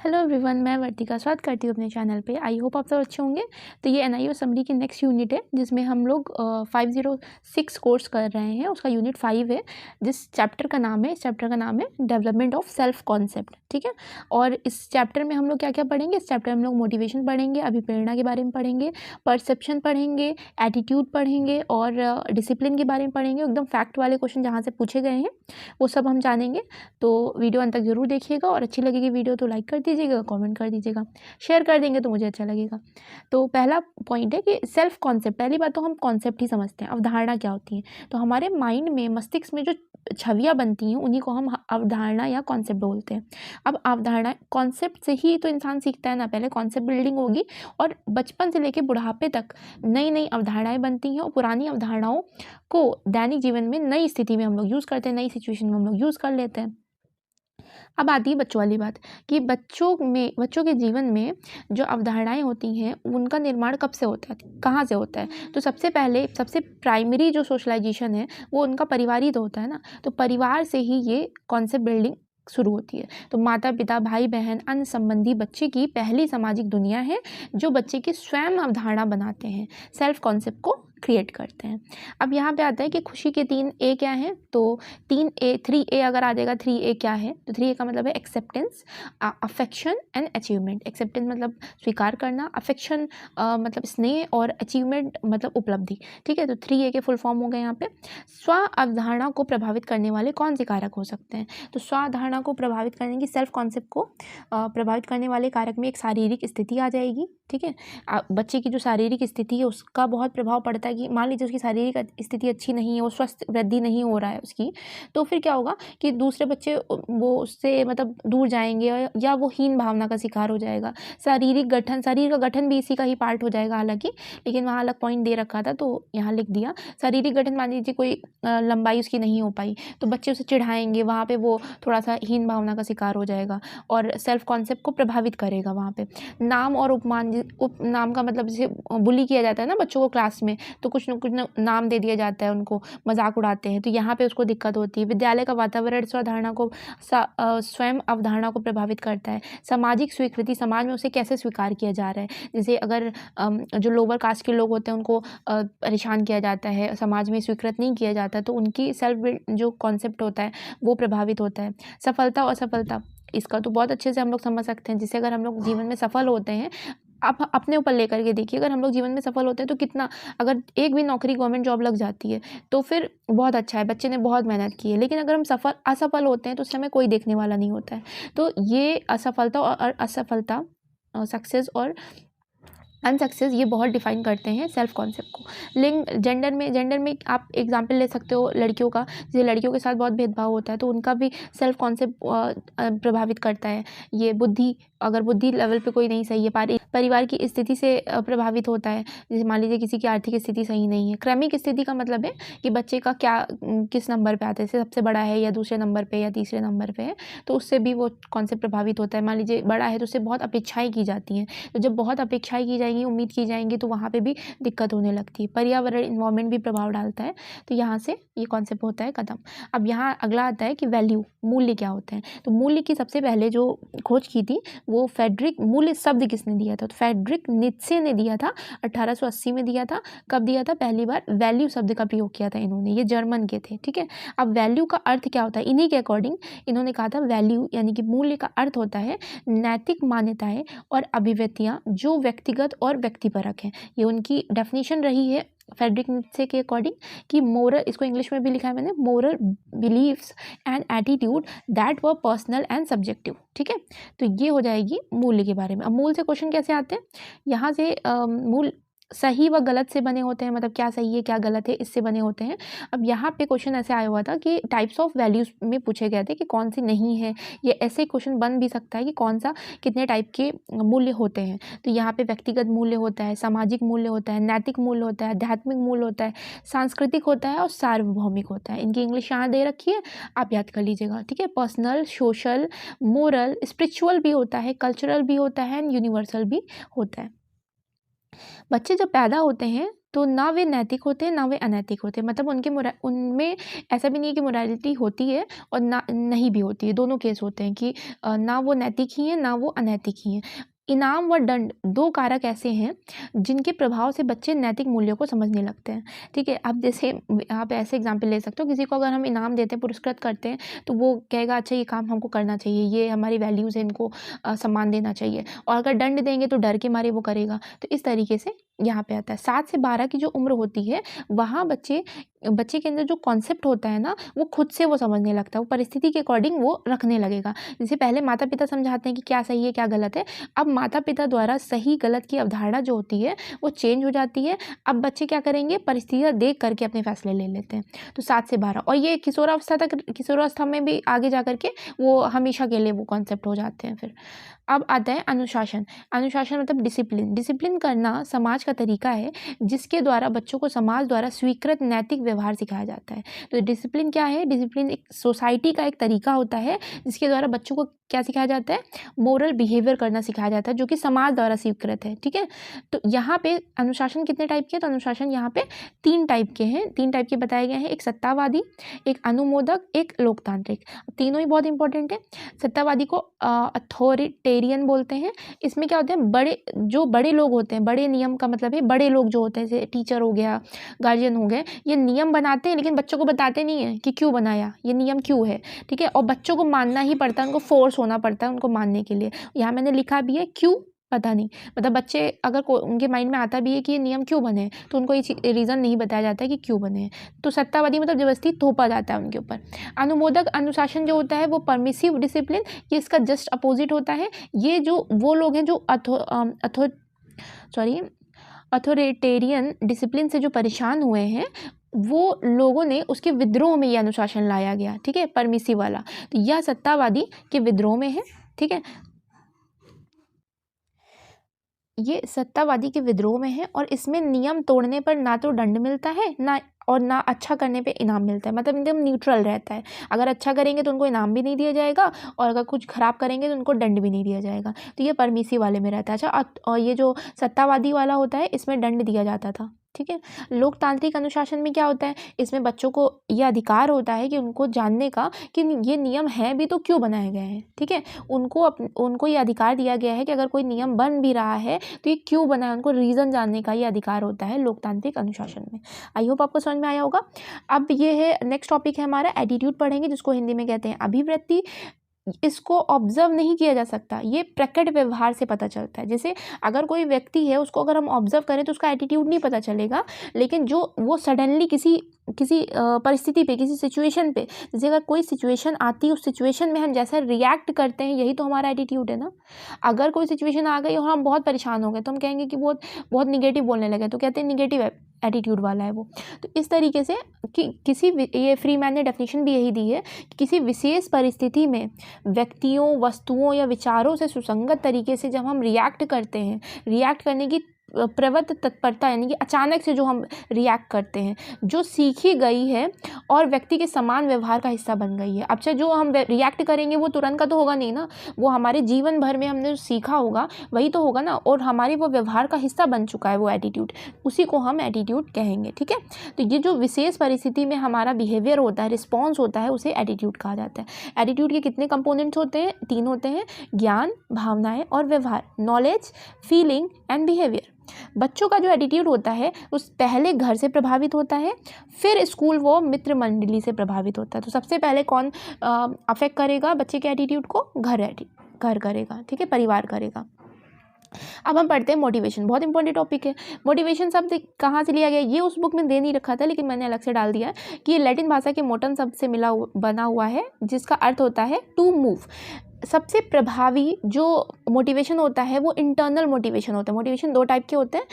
Hello everyone, मैं वर्तिका स्वागत करती हूँ अपने चैनल पे। आई होप आप सब अच्छे होंगे। तो ये एनआईओ समरी की नेक्स्ट यूनिट है जिसमें हम लोग 506 कोर्स कर रहे हैं। उसका यूनिट 5 है। इस चैप्टर का नाम है डेवलपमेंट ऑफ सेल्फ कॉन्सेप्ट। ठीक है। और इस चैप्टर में हम लोग क्या क्या पढ़ेंगे? इस चैप्टर में हम लोग मोटिवेशन पढ़ेंगे, अभिप्रेरणा के बारे में पढ़ेंगे, परसेप्शन पढ़ेंगे, एटीट्यूड पढ़ेंगे और डिसिप्लिन के बारे में पढ़ेंगे। एकदम फैक्ट वाले क्वेश्चन जहाँ से पूछे गए हैं वो सब हम जानेंगे। तो वीडियो अंत तक जरूर देखिएगा और अच्छी लगेगी वीडियो तो लाइक कर दीजिएगा, कमेंट कर दीजिएगा, शेयर कर देंगे तो मुझे अच्छा लगेगा। तो पहला पॉइंट है कि सेल्फ कॉन्सेप्ट। पहली बात तो हम कॉन्सेप्ट ही समझते हैं, अवधारणा क्या होती है। तो हमारे माइंड में, मस्तिष्क में जो छवियाँ बनती हैं उन्हीं को हम अवधारणा या कॉन्सेप्ट बोलते हैं। अब अवधारणा, कॉन्सेप्ट से ही तो इंसान सीखता है ना। पहले कॉन्सेप्ट बिल्डिंग होगी और बचपन से लेकर बुढ़ापे तक नई नई अवधारणाएं बनती हैं और पुरानी अवधारणाओं को दैनिक जीवन में नई स्थिति में हम लोग यूज़ करते हैं, नई सिचुएशन में हम लोग यूज़ कर लेते हैं। अब आती है बच्चों वाली बात कि बच्चों के जीवन में जो अवधारणाएं होती हैं उनका निर्माण कब से होता है, कहाँ से होता है। तो सबसे प्राइमरी जो सोशलाइजेशन है वो उनका परिवार ही तो होता है ना। तो परिवार से ही ये कॉन्सेप्ट बिल्डिंग शुरू होती है। तो माता पिता, भाई बहन, अन्य संबंधी बच्चे की पहली सामाजिक दुनिया है जो बच्चे की स्वयं अवधारणा बनाते हैं, सेल्फ कॉन्सेप्ट को क्रिएट करते हैं। अब यहाँ पे आता है कि खुशी के 3A क्या हैं। तो 3A अगर आ जाएगा, 3A क्या है? तो 3A का मतलब है acceptance, affection and achievement. Acceptance मतलब स्वीकार करना, अफेक्शन मतलब स्नेह और अचीवमेंट मतलब उपलब्धि। ठीक है। तो 3A के फुल फॉर्म हो गए यहाँ पे। स्व अवधारणा को प्रभावित करने वाले कौन से कारक हो सकते हैं? तो स्व अवधारणा को प्रभावित करने की, सेल्फ कॉन्सेप्ट को प्रभावित करने वाले कारक में एक शारीरिक स्थिति आ जाएगी। ठीक है। बच्चे की जो शारीरिक स्थिति है उसका बहुत प्रभाव पड़ता है कि मान लीजिए उसकी शारीरिक स्थिति अच्छी नहीं है, वो स्वस्थ वृद्धि नहीं हो रहा है उसकी, तो फिर क्या होगा कि दूसरे बच्चे वो उससे मतलब दूर जाएंगे या वो हीन भावना का शिकार हो जाएगा। शरीर का गठन भी इसी का ही पार्ट हो जाएगा हालांकि, लेकिन वहाँ अलग पॉइंट दे रखा था तो यहाँ लिख दिया। शारीरिक गठन, मान लीजिए कोई लंबाई उसकी नहीं हो पाई तो बच्चे उसे चिढ़ाएंगे, वहाँ पे वो थोड़ा सा हीन भावना का शिकार हो जाएगा और सेल्फ कॉन्सेप्ट को प्रभावित करेगा। वहाँ पे नाम और उपनाम का मतलब जैसे बुली किया जाता है ना बच्चों को क्लास में, तो कुछ न नाम दे दिया जाता है, उनको मजाक उड़ाते हैं, तो यहाँ पे उसको दिक्कत होती है। विद्यालय का वातावरण स्वयं अवधारणा को प्रभावित करता है। सामाजिक स्वीकृति, समाज में उसे कैसे स्वीकार किया जा रहा है। जैसे अगर जो लोअर कास्ट के लोग होते हैं उनको परेशान किया जाता है, समाज में स्वीकृत नहीं किया जाता, तो उनकी सेल्फ जो कॉन्सेप्ट होता है वो प्रभावित होता है। सफलता और असफलता, इसका तो बहुत अच्छे से हम लोग समझ सकते हैं। जिससे अगर हम लोग जीवन में सफल होते हैं, आप अपने ऊपर लेकर के देखिए, अगर हम लोग जीवन में सफल होते हैं तो कितना, अगर एक भी नौकरी गवर्नमेंट जॉब लग जाती है तो फिर बहुत अच्छा है, बच्चे ने बहुत मेहनत की है। लेकिन अगर हम असफल होते हैं तो उस समय कोई देखने वाला नहीं होता है। तो ये असफलता और असफलता, सक्सेस और अनसक्सेस, ये बहुत डिफाइन करते हैं सेल्फ कॉन्सेप्ट को। लिंग, जेंडर में आप एग्जांपल ले सकते हो लड़कियों का। जैसे लड़कियों के साथ बहुत भेदभाव होता है तो उनका भी सेल्फ कॉन्सेप्ट प्रभावित करता है। ये बुद्धि, अगर बुद्धि लेवल पे कोई नहीं सही है, परिवार की स्थिति से प्रभावित होता है। जैसे मान लीजिए किसी की आर्थिक स्थिति सही नहीं है। क्रमिक स्थिति का मतलब है कि बच्चे का किस नंबर पे आता है, जैसे सबसे बड़ा है या दूसरे नंबर पे या तीसरे नंबर पे है, तो उससे भी वो कॉन्सेप्ट प्रभावित होता है। मान लीजिए बड़ा है तो उससे बहुत अपेक्षाएं की जाती हैं, तो जब बहुत अपेक्षाएं की जाएंगी, उम्मीद की जाएंगी, तो वहाँ पे भी दिक्कत होने लगती है। पर्यावरण, इन्वायरमेंट भी प्रभाव डालता है। तो यहाँ से ये कॉन्सेप्ट होता है खत्म। अब यहाँ अगला आता है कि वैल्यू, मूल्य क्या होते हैं। तो मूल्य की सबसे पहले जो खोज की थी वो फेडरिक, मूल्य शब्द किसने दिया था? तो फेडरिक नीत्शे ने दिया था, 1880 में दिया था। कब दिया था? पहली बार वैल्यू शब्द का प्रयोग किया था इन्होंने, ये जर्मन के थे। ठीक है। अब वैल्यू का अर्थ क्या होता है? इन्हीं के अकॉर्डिंग इन्होंने कहा था वैल्यू यानी कि मूल्य का अर्थ होता है नैतिक मान्यताएं और अभिव्यक्तियां जो व्यक्तिगत और व्यक्तिपरक हैं। ये उनकी डेफिनेशन रही है फेडरिक नीत्शे के अकॉर्डिंग कि मोरल, इसको इंग्लिश में भी लिखा है मैंने, moral beliefs and attitude that were personal and subjective. ठीक है। तो ये हो जाएगी मूल्य के बारे में। अब मूल से क्वेश्चन कैसे आते हैं? यहाँ से मूल सही व गलत से बने होते हैं, मतलब क्या सही है क्या गलत है इससे बने होते हैं। अब यहाँ पे क्वेश्चन ऐसे आया हुआ था कि टाइप्स ऑफ वैल्यूज में पूछे गए थे कि कौन सी नहीं है। ये ऐसे क्वेश्चन बन भी सकता है कि कौन सा, कितने टाइप के मूल्य होते हैं। तो यहाँ पे व्यक्तिगत मूल्य होता है, सामाजिक मूल्य होता है, नैतिक मूल्य होता है, आध्यात्मिक मूल्य होता है, सांस्कृतिक होता है और सार्वभौमिक होता है। इनकी इंग्लिश यहाँ दे रखी है, आप याद कर लीजिएगा। ठीक है। पर्सनल, सोशल, मोरल, स्पिरिचुअल भी होता है, कल्चरल भी होता है एंड यूनिवर्सल भी होता है। बच्चे जब पैदा होते हैं तो ना वे नैतिक होते हैं ना वे अनैतिक होते हैं, मतलब उनमें ऐसा भी नहीं है कि मोरालिटी होती है और ना नहीं भी होती है, दोनों केस होते हैं कि ना वो नैतिक ही हैं ना वो अनैतिक ही हैं। इनाम व दंड दो कारक ऐसे हैं जिनके प्रभाव से बच्चे नैतिक मूल्यों को समझने लगते हैं। ठीक है, अब जैसे आप ऐसे एग्जाम्पल ले सकते हो, किसी को अगर हम इनाम देते हैं, पुरस्कृत करते हैं, तो वो कहेगा अच्छा ये काम हमको करना चाहिए, ये हमारी वैल्यूज़ है, इनको सम्मान देना चाहिए। और अगर दंड देंगे तो डर के मारे वो करेगा। तो इस तरीके से यहाँ पे आता है 7 से 12 की जो उम्र होती है, वहाँ बच्चे के अंदर जो कॉन्सेप्ट होता है ना, वो खुद से वो समझने लगता है, वो परिस्थिति के अकॉर्डिंग वो रखने लगेगा। जैसे पहले माता पिता समझाते हैं कि क्या सही है क्या गलत है, अब माता पिता द्वारा सही गलत की अवधारणा जो होती है वो चेंज हो जाती है। अब बच्चे क्या करेंगे, परिस्थितियाँ देख करके अपने फैसले ले लेते हैं। तो 7 से 12, और ये किशोरावस्था में भी आगे जा करके वो हमेशा के लिए वो कॉन्सेप्ट हो जाते हैं। फिर अब आता है अनुशासन। अनुशासन मतलब डिसिप्लिन। डिसिप्लिन करना समाज का तरीका है जिसके द्वारा बच्चों को समाज द्वारा स्वीकृत नैतिक व्यवहार सिखाया जाता है। तो डिसिप्लिन क्या है, डिसिप्लिन एक सोसाइटी का एक तरीका होता है जिसके द्वारा बच्चों को क्या सिखाया जाता है, मोरल बिहेवियर करना सिखाया जाता है, जो कि समाज द्वारा स्वीकृत है। ठीक है, तो यहाँ पे अनुशासन कितने टाइप के हैं, तो अनुशासन यहाँ पे 3 टाइप के हैं, 3 टाइप के बताए गए हैं, एक सत्तावादी, एक अनुमोदक, एक लोकतांत्रिक। तीनों ही बहुत इंपॉर्टेंट है। सत्तावादी को अथॉरिटेरियन बोलते हैं। इसमें क्या होते हैं, बड़े लोग होते हैं, बड़े नियम का मतलब है बड़े लोग जो होते हैं, जैसे टीचर हो गया, गार्जियन हो गए, ये नियम बनाते हैं लेकिन बच्चों को बताते नहीं है कि क्यों बनाया, ये नियम क्यों है। ठीक है, और बच्चों को मानना ही पड़ता है, उनको फोर्स होना पड़ता है उनको मानने के लिए। यहाँ मैंने लिखा भी है क्यों पता नहीं, मतलब बच्चे अगर उनके माइंड में आता भी है कि ये नियम क्यों बने, तो उनको ये रीज़न नहीं बताया जाता है कि क्यों बने। तो सत्तावादी मतलब जबरदस्ती थोपा जाता है उनके ऊपर। अनुमोदक अनुशासन जो होता है वो परमिसिव डिसिप्लिन, ये इसका जस्ट अपोजिट होता है। ये जो वो लोग हैं जो अथॉरिटेरियन डिसिप्लिन से जो परेशान हुए हैं, वो लोगों ने उसके विद्रोह में ये अनुशासन लाया गया। ठीक है, परमिसिव वाला, तो यह सत्तावादी के विद्रोह में है। ठीक है, ये सत्तावादी के विद्रोह में है और इसमें नियम तोड़ने पर ना तो दंड मिलता है ना अच्छा करने पे इनाम मिलता है, मतलब एकदम न्यूट्रल रहता है। अगर अच्छा करेंगे तो उनको इनाम भी नहीं दिया जाएगा और अगर कुछ खराब करेंगे तो उनको दंड भी नहीं दिया जाएगा। तो ये परमिसिव वाले में रहता है। अच्छा, और ये जो सत्तावादी वाला होता है इसमें दंड दिया जाता था। ठीक है, लोकतांत्रिक अनुशासन में क्या होता है, इसमें बच्चों को यह अधिकार होता है कि उनको जानने का कि ये नियम है भी तो क्यों बनाए गए हैं। ठीक है, उनको ये अधिकार दिया गया है कि अगर कोई नियम बन भी रहा है तो ये क्यों बना है, उनको रीज़न जानने का ये अधिकार होता है लोकतांत्रिक अनुशासन में। आई होप आपको समझ में आया होगा। अब ये है नेक्स्ट टॉपिक है हमारा एटीट्यूड पढ़ेंगे, जिसको हिंदी में कहते हैं अभिवृत्ति। इसको ऑब्जर्व नहीं किया जा सकता, ये प्रकट व्यवहार से पता चलता है। जैसे अगर कोई व्यक्ति है उसको अगर हम ऑब्जर्व करें तो उसका एटीट्यूड नहीं पता चलेगा, लेकिन जो वो सडनली किसी परिस्थिति पे, किसी सिचुएशन पे, जैसे अगर कोई सिचुएशन आती है उस सिचुएशन में हम जैसा रिएक्ट करते हैं, यही तो हमारा एटीट्यूड है ना। अगर कोई सिचुएशन आ गई और हम बहुत परेशान हो गए तो हम कहेंगे कि बहुत निगेटिव बोलने लगे, तो कहते हैं निगेटिव एटीट्यूड वाला है वो। तो इस तरीके से कि ये फ्रीमैन ने डेफिनेशन भी यही दी है कि किसी विशेष परिस्थिति में व्यक्तियों, वस्तुओं या विचारों से सुसंगत तरीके से जब हम रिएक्ट करते हैं, रिएक्ट करने की प्रवृत्त तत्परता, यानी कि अचानक से जो हम रिएक्ट करते हैं, जो सीखी गई है और व्यक्ति के समान व्यवहार का हिस्सा बन गई है। अब चाहे जो हम रिएक्ट करेंगे वो तुरंत का तो होगा नहीं ना, वो हमारे जीवन भर में हमने जो सीखा होगा वही तो होगा ना, और हमारे वो व्यवहार का हिस्सा बन चुका है वो एटीट्यूड, उसी को हम एटीट्यूड कहेंगे। ठीक है, तो ये जो विशेष परिस्थिति में हमारा बिहेवियर होता है, रिस्पॉन्स होता है, उसे एटीट्यूड कहा जाता है। एटीट्यूड के कितने कंपोनेंट्स होते हैं, 3 होते हैं, ज्ञान, भावनाएं और व्यवहार, नॉलेज, फीलिंग एंड बिहेवियर। बच्चों का जो एटीट्यूड होता है उस पहले घर से प्रभावित होता है, फिर स्कूल व मित्र मंडली से प्रभावित होता है। तो सबसे पहले कौन अफेक्ट करेगा बच्चे के एटीट्यूड को, घर करेगा। ठीक है, परिवार करेगा। अब हम पढ़ते हैं मोटिवेशन, बहुत इंपॉर्टेंट टॉपिक है। मोटिवेशन शब्द कहाँ से लिया गया, ये उस बुक में दे नहीं रखा था लेकिन मैंने अलग से डाल दिया है कि ये लैटिन भाषा के मोटम शब्द से बना हुआ है, जिसका अर्थ होता है टू मूव। सबसे प्रभावी जो मोटिवेशन होता है वो इंटरनल मोटिवेशन होता है। मोटिवेशन 2 टाइप के होते हैं,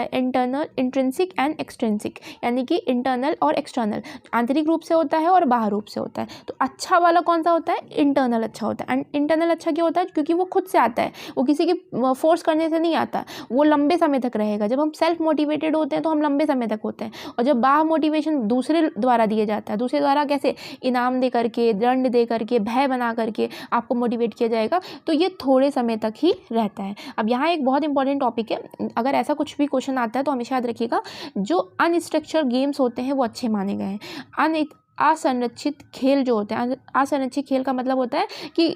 इंटरनल, इंट्रिंसिक एंड एक्सट्रिंसिक, यानी कि इंटरनल और एक्सटर्नल, आंतरिक रूप से होता है और बाहर रूप से होता है। तो अच्छा वाला कौन सा होता है, इंटरनल अच्छा होता है। एंड इंटरनल अच्छा क्यों होता है, क्योंकि वो खुद से आता है, वो किसी की फोर्स करने से नहीं आता, वो लंबे समय तक रहेगा। जब हम सेल्फ मोटिवेटेड होते हैं तो हम लंबे समय तक होते हैं, और जब बाह्य मोटिवेशन दूसरे द्वारा दिया जाता है, दूसरे द्वारा कैसे, इनाम दे करके, दंड दे करके, भय बना करके, आपको मोटिवेट किया जाएगा, तो ये थोड़े समय तक ही रहता है। अब यहाँ एक बहुत इंपॉर्टेंट टॉपिक है, अगर ऐसा कुछ भी क्वेश्चन आता है तो हमेशा याद रखिएगा, जो अनस्ट्रक्चर्ड गेम्स होते हैं वो अच्छे माने गए हैं। असंरचित खेल जो होते हैं, असंरचित खेल का मतलब होता है कि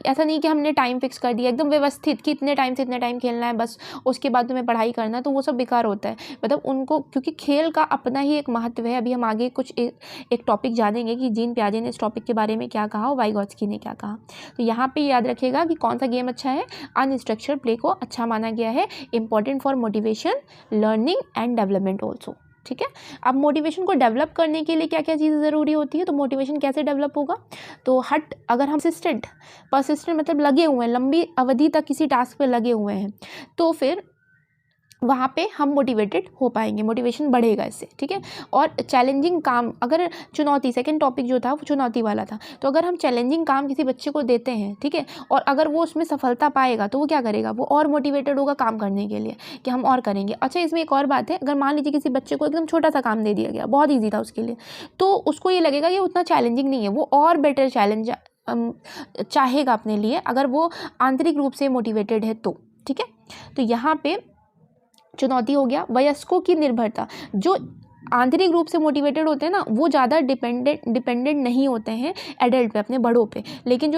ऐसा नहीं कि हमने टाइम फिक्स कर दिया एकदम व्यवस्थित कि इतने टाइम से इतने टाइम खेलना है बस, उसके बाद तुम्हें पढ़ाई करना है, तो वो सब बेकार होता है। मतलब उनको, क्योंकि खेल का अपना ही एक महत्व है। अभी हम आगे कुछ एक टॉपिक जानेंगे कि जीन पियाजे ने इस टॉपिक के बारे में क्या कहा और वाइगोत्स्की ने क्या कहा। तो यहाँ पर याद रखिएगा कि कौन सा गेम अच्छा है, अनस्ट्रक्चर्ड प्ले को अच्छा माना गया है, important for motivation, learning and development also. ठीक है। अब मोटिवेशन को डेवलप करने के लिए क्या क्या चीज़ें ज़रूरी होती है, तो मोटिवेशन कैसे डेवलप होगा, तो अगर हम परसिस्टेंट मतलब लगे हुए हैं, लंबी अवधि तक किसी टास्क पे लगे हुए हैं, तो फिर वहाँ पे हम मोटिवेटेड हो पाएंगे, मोटिवेशन बढ़ेगा इससे। ठीक है। और चैलेंजिंग काम, अगर चुनौती, सेकंड टॉपिक जो था वो चुनौती वाला था, तो अगर हम चैलेंजिंग काम किसी बच्चे को देते हैं, ठीक है, और अगर वो उसमें सफलता पाएगा तो वो क्या करेगा, वो और मोटिवेटेड होगा काम करने के लिए कि हम और करेंगे। अच्छा, इसमें एक और बात है, अगर मान लीजिए किसी बच्चे को एकदम छोटा सा काम दे दिया गया, बहुत ईजी था उसके लिए, तो उसको ये लगेगा ये उतना चैलेंजिंग नहीं है, वो और बेटर चैलेंज चाहेगा अपने लिए, अगर वो आंतरिक रूप से मोटिवेटेड है तो। ठीक है। तो यहाँ पे चुनौती हो गया। वयस्कों की निर्भरता, जो आंतरिक रूप से मोटिवेटेड होते हैं ना, वो ज़्यादा डिपेंडेंट नहीं होते हैं एडल्ट पे, अपने बड़ों पे, लेकिन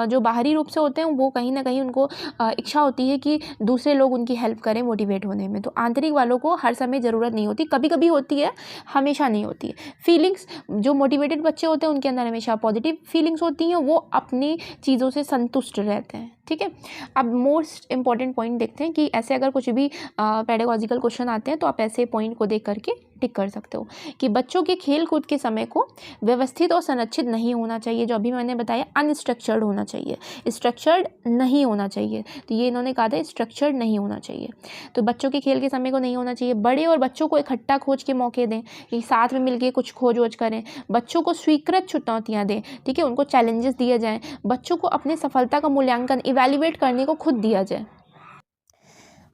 जो बाहरी रूप से होते हैं वो कहीं ना कहीं उनको इच्छा होती है कि दूसरे लोग उनकी हेल्प करें मोटिवेट होने में। तो आंतरिक वालों को हर समय ज़रूरत नहीं होती, कभी कभी होती है, हमेशा नहीं होती है। फीलिंग्स, जो मोटिवेटेड बच्चे होते हैं उनके अंदर हमेशा पॉजिटिव फीलिंग्स होती हैं, वो अपनी चीज़ों से संतुष्ट रहते हैं। ठीक है। अब मोस्ट इंपॉर्टेंट पॉइंट देखते हैं कि ऐसे अगर कुछ भी पेडागॉजिकल क्वेश्चन आते हैं तो आप ऐसे पॉइंट को देख करके टिक कर सकते हो कि बच्चों के खेल कूद के समय को व्यवस्थित और संरक्षित नहीं होना चाहिए, जो अभी मैंने बताया अनस्ट्रक्चर्ड होना चाहिए, स्ट्रक्चर्ड नहीं होना चाहिए। तो ये इन्होंने कहा था स्ट्रक्चर्ड नहीं होना चाहिए। तो बच्चों के खेल के समय को नहीं होना चाहिए। बड़े और बच्चों को इकट्ठा खोज के मौके दें कि साथ में मिलकर कुछ खोज वोज करें। बच्चों को स्वीकृत चुनौतियाँ दें। ठीक है, उनको चैलेंजेस दिए जाएँ। बच्चों को अपने सफलता का मूल्यांकन इवैल्यूएट करने को खुद दिया जाए।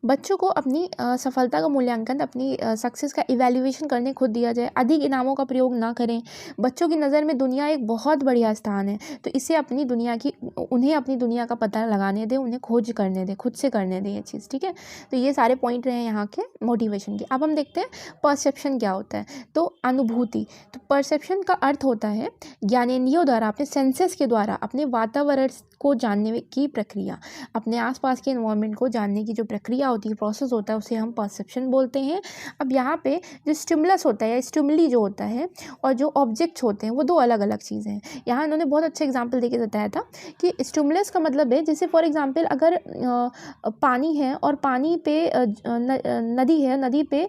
बच्चों को अपनी सफलता का मूल्यांकन, अपनी सक्सेस का इवैल्यूएशन करने खुद दिया जाए। अधिक इनामों का प्रयोग ना करें। बच्चों की नज़र में दुनिया एक बहुत बढ़िया स्थान है, तो इसे उन्हें अपनी दुनिया का पता लगाने दें, उन्हें खोज करने दें, खुद से करने दें ये चीज़। ठीक है। तो ये सारे पॉइंट रहे यहाँ के मोटिवेशन के। अब हम देखते हैं परसेप्शन क्या होता है। तो अनुभूति, तो परसेप्शन का अर्थ होता है ज्ञानेंद्रियों द्वारा, अपने सेंसेस के द्वारा अपने वातावरण को जानने की प्रक्रिया, अपने आसपास के एनवायरनमेंट को जानने की जो प्रक्रिया होती है, प्रोसेस होता है, उसे हम परसेप्शन बोलते हैं। अब यहाँ पे जो स्टिमुलस होता है या स्टिमुली जो होता है और जो ऑब्जेक्ट्स होते हैं वो दो अलग अलग चीज़ें हैं। यहाँ इन्होंने बहुत अच्छा एग्जांपल देके बताया था कि स्टिमुलस का मतलब है, जैसे फॉर एग्जांपल अगर पानी है और पानी पे नदी है, नदी पे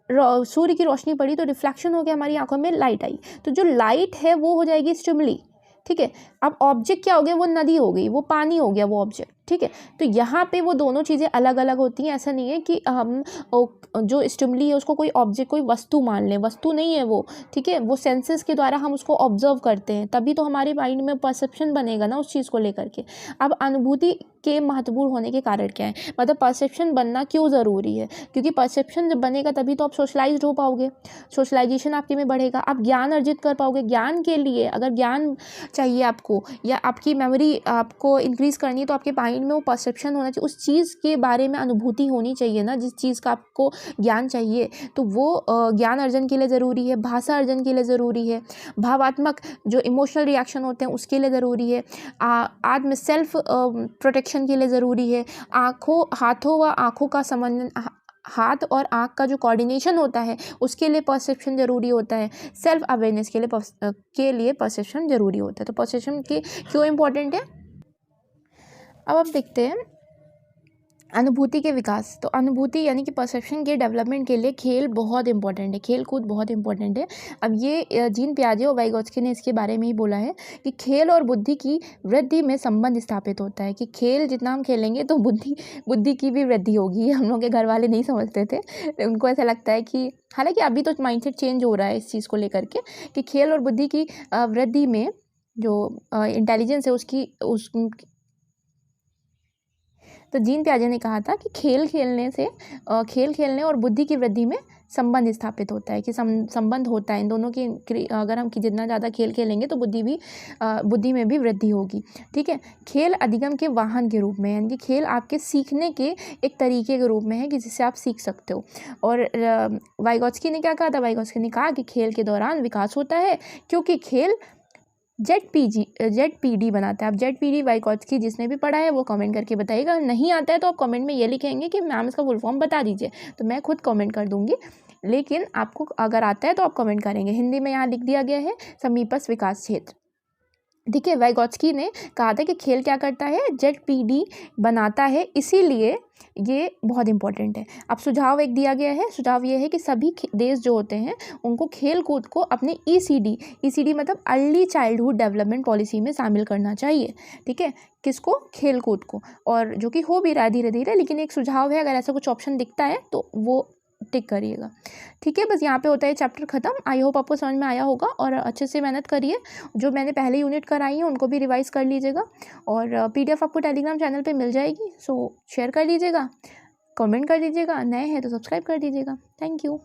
सूर्य की रोशनी पड़ी तो रिफ्लेक्शन हो गया, हमारी आंखों में लाइट आई, तो जो लाइट है वो हो जाएगी स्टिमुली। ठीक है। अब ऑब्जेक्ट क्या हो गया, वो नदी हो गई, वो पानी हो गया वो ऑब्जेक्ट। ठीक है। तो यहाँ पे वो दोनों चीज़ें अलग अलग होती हैं। ऐसा नहीं है कि हम जो स्टिमुली है उसको कोई ऑब्जेक्ट, कोई वस्तु मान लें, वस्तु नहीं है वो। ठीक है। वो सेंसेस के द्वारा हम उसको ऑब्जर्व करते हैं, तभी तो हमारे माइंड में परसेप्शन बनेगा ना उस चीज़ को लेकर के। अब अनुभूति के महत्वपूर्ण होने के कारण क्या है, मतलब परसेप्शन बनना क्यों ज़रूरी है, क्योंकि परसेप्शन जब बनेगा तभी तो आप सोशलाइज्ड हो पाओगे, सोशलाइजेशन आपके में बढ़ेगा, आप ज्ञान अर्जित कर पाओगे। ज्ञान के लिए, अगर ज्ञान चाहिए आपको या आपकी मेमोरी आपको इंक्रीज़ करनी है, तो आपके माइंड में वो परसेप्शन होना चाहिए, उस चीज़ के बारे में अनुभूति होनी चाहिए ना, जिस चीज़ का आपको ज्ञान चाहिए, तो वो ज्ञान अर्जन के लिए ज़रूरी है, भाषा अर्जन के लिए ज़रूरी है, भावात्मक जो इमोशनल रिएक्शन होते हैं उसके लिए ज़रूरी है, आत्म सेल्फ प्रोटेक्शन के लिए ज़रूरी है, हाथों व आँखों का समन्वय, हाथ और आँख का जो कोऑर्डिनेशन होता है उसके लिए परसेप्शन ज़रूरी होता है, सेल्फ अवेयरनेस के लिए परसेप्शन ज़रूरी होता है। तो परसेप्शन के क्यों इम्पोर्टेंट है। अब आप देखते हैं अनुभूति के विकास। तो अनुभूति यानी कि परसेप्शन के डेवलपमेंट के लिए खेल बहुत इंपॉर्टेंट है, खेल कूद बहुत इंपॉर्टेंट है। अब ये जीन पियाजे और वाइगोत्स्की ने इसके बारे में ही बोला है कि खेल और बुद्धि की वृद्धि में संबंध स्थापित होता है, कि खेल जितना हम खेलेंगे तो बुद्धि की भी वृद्धि होगी। हम लोग के घर वाले नहीं समझते थे, उनको ऐसा लगता है कि, हालांकि अभी तो माइंडसेट चेंज हो रहा है इस चीज़ को लेकर के, कि खेल और बुद्धि की वृद्धि में जो इंटेलिजेंस है तो जीन पियाजे ने कहा था कि खेल खेलने और बुद्धि की वृद्धि में संबंध स्थापित होता है, कि संबंध होता है इन दोनों की। अगर हम जितना ज़्यादा खेल खेलेंगे तो बुद्धि में भी वृद्धि होगी। ठीक है। खेल अधिगम के वाहन के रूप में, यानी कि खेल आपके सीखने के एक तरीके के रूप में है कि जिससे आप सीख सकते हो। और वाइगोत्स्की ने क्या कहा था? वाइगोत्स्की ने कहा कि खेल के दौरान विकास होता है, क्योंकि खेल ZPD बनाता है। अब ZPD वाइगोत्स्की जिसने भी पढ़ा है वो कमेंट करके बताइएगा। नहीं आता है तो आप कमेंट में ये लिखेंगे कि मैम इसका फुल फॉर्म बता दीजिए, तो मैं खुद कमेंट कर दूंगी। लेकिन आपको अगर आता है तो आप कमेंट करेंगे। हिंदी में यहाँ लिख दिया गया है समीपस्थ विकास क्षेत्र। ठीक है। वाइगोत्स्की ने कहा था कि खेल क्या करता है? ZPD बनाता है, इसीलिए ये बहुत इंपॉर्टेंट है। अब सुझाव एक दिया गया है। सुझाव ये है कि सभी देश जो होते हैं उनको खेल कूद को अपने ECD मतलब अर्ली चाइल्डहुड डेवलपमेंट पॉलिसी में शामिल करना चाहिए। ठीक है। किसको? खेल कूद को। और जो कि हो भी रहा है धीरे धीरे, लेकिन एक सुझाव है, अगर ऐसा कुछ ऑप्शन दिखता है तो वो टिक करिएगा। ठीक है। बस यहाँ पे होता है चैप्टर ख़त्म। आई होप आपको समझ में आया होगा और अच्छे से मेहनत करिए। जो मैंने पहले यूनिट कराई है उनको भी रिवाइज कर लीजिएगा, और PDF आपको टेलीग्राम चैनल पे मिल जाएगी। सो शेयर कर लीजिएगा, कमेंट कर दीजिएगा, नए हैं तो सब्सक्राइब कर दीजिएगा। Thank you.